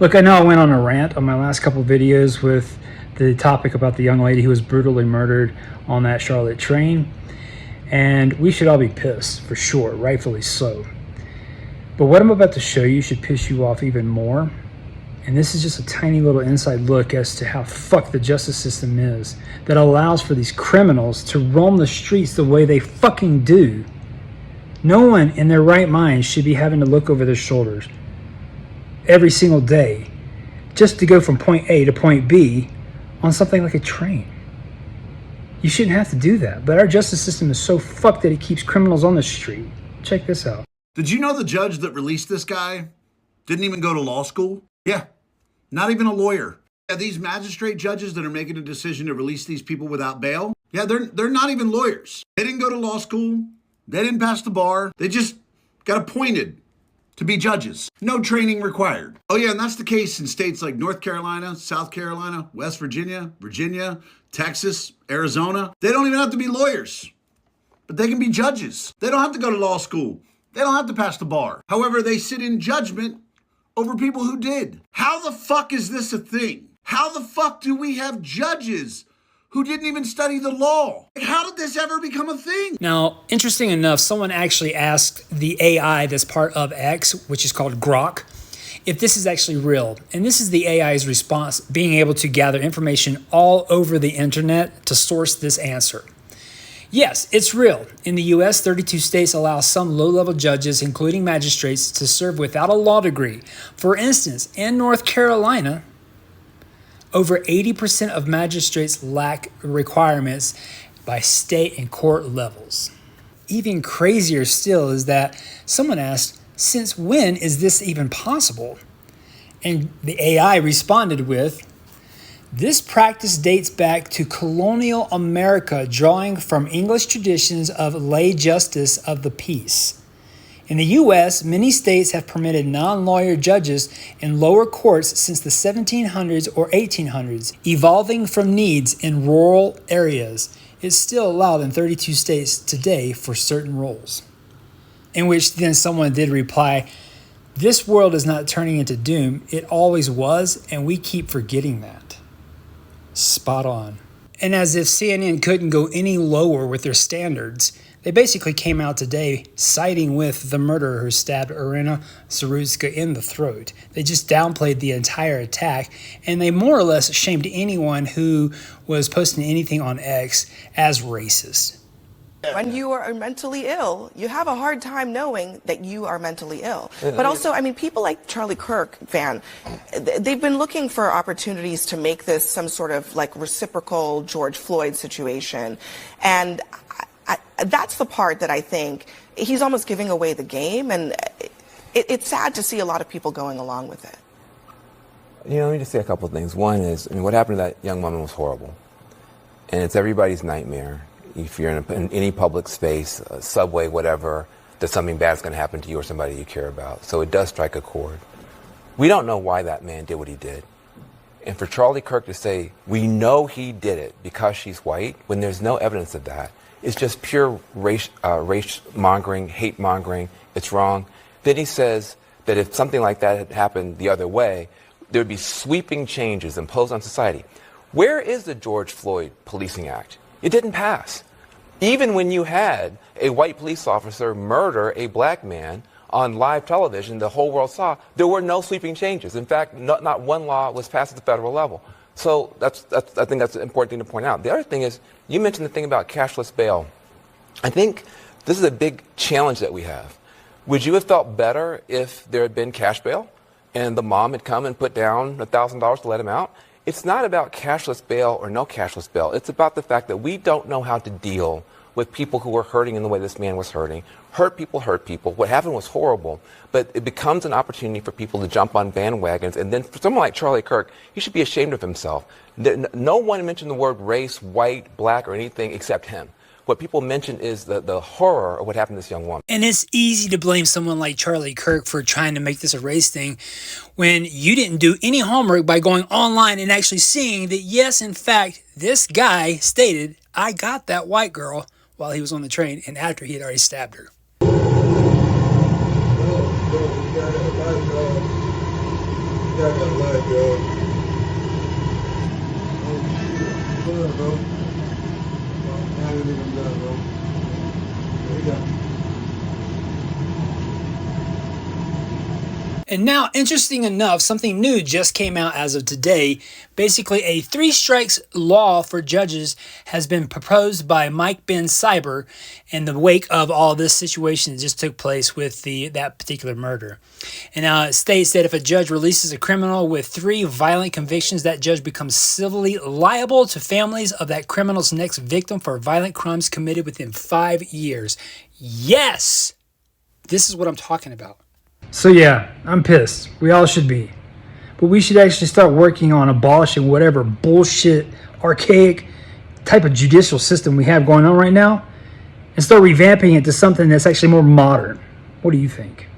Look, I know I went on a rant on my last couple of videos with the topic about the young lady who was brutally murdered on that Charlotte train. And we should all be pissed, for sure, rightfully so. But what I'm about to show you should piss you off even more. And this is just a tiny little inside look as to how fucked the justice system is that allows for these criminals to roam the streets the way they fucking do. No one in their right mind should be having to look over their shoulders every single day just to go from point A to point B on something like a train. You shouldn't have to do that, but our justice system is so fucked that it keeps criminals on the street. Check this out. Did you know the judge that released this guy didn't even go to law school? Yeah, not even a lawyer. Yeah, these magistrate judges that are making a decision to release these people without bail, yeah, they're not even lawyers. They didn't go to law school. They didn't pass the bar. They just got appointed to be judges. No training required. Oh yeah, and that's the case in states like North Carolina, South Carolina, West Virginia, Virginia, Texas, Arizona. They don't even have to be lawyers, but they can be judges. They don't have to go to law school. They don't have to pass the bar. However, they sit in judgment over people who did. How the fuck is this a thing? How the fuck do we have judges who didn't even study the law? How did this ever become a thing? Now, interesting enough, someone actually asked the AI that's part of X, which is called Grok, if this is actually real. And this is the AI's response, being able to gather information all over the internet to source this answer. Yes, it's real. In the US, 32 states allow some low-level judges, including magistrates, to serve without a law degree. For instance, in North Carolina, over 80% of magistrates lack requirements by state and court levels. Even crazier still is that someone asked, since when is this even possible? And the AI responded with, this practice dates back to colonial America, drawing from English traditions of lay justice of the peace. In the U.S., many states have permitted non-lawyer judges in lower courts since the 1700s or 1800s, evolving from needs in rural areas. It's still allowed in 32 states today for certain roles. In which then someone did reply, this world is not turning into doom. It always was, and we keep forgetting that. Spot on. And as if CNN couldn't go any lower with their standards, they basically came out today siding with the murderer who stabbed Iryna Zarutska in the throat. They just downplayed the entire attack, and they more or less shamed anyone who was posting anything on X as racist. When you are mentally ill, you have a hard time knowing that you are mentally ill. But also, I mean, people like Charlie Kirk, they've been looking for opportunities to make this some sort of like reciprocal George Floyd situation. And that's the part that I think he's almost giving away the game. And it's sad to see a lot of people going along with it. You know, let me just say a couple of things. One is, I mean, what happened to that young woman was horrible. And it's everybody's nightmare. If you're in any public space, a subway, whatever, that something bad is going to happen to you or somebody you care about. So it does strike a chord. We don't know why that man did what he did. And for Charlie Kirk to say, we know he did it because she's white, when there's no evidence of that, it's just pure race mongering, hate mongering. It's wrong. Then he says that if something like that had happened the other way, there would be sweeping changes imposed on society. Where is the George Floyd Policing Act? It didn't pass. Even when you had a white police officer murder a black man on live television, the whole world saw, there were no sweeping changes. In fact, not one law was passed at the federal level. So I think that's an important thing to point out. The other thing is, you mentioned the thing about cashless bail. I think this is a big challenge that we have. Would you have felt better if there had been cash bail and the mom had come and put down $1,000 to let him out? It's not about cashless bail or no cashless bail. It's about the fact that we don't know how to deal with people who are hurting in the way this man was hurting. Hurt people hurt people. What happened was horrible, but it becomes an opportunity for people to jump on bandwagons. And then for someone like Charlie Kirk, he should be ashamed of himself. No one mentioned the word race, white, black, or anything except him. What people mention is the horror of what happened to this young woman. And it's easy to blame someone like Charlie Kirk for trying to make this a race thing when you didn't do any homework by going online and actually seeing that, yes, in fact, this guy stated, I got that white girl while he was on the train and after he had already stabbed her. got that light, bro. Come on, bro. Now you're leaving done, bro. There you go. And now, interesting enough, something new just came out as of today. Basically, a 3 strikes law for judges has been proposed by Mike Ben Cyber in the wake of all this situation that just took place with that particular murder. And now it states that if a judge releases a criminal with 3 violent convictions, that judge becomes civilly liable to families of that criminal's next victim for violent crimes committed within 5 years. Yes! This is what I'm talking about. So yeah, I'm pissed. We all should be. But we should actually start working on abolishing whatever bullshit, archaic type of judicial system we have going on right now and start revamping it to something that's actually more modern. What do you think?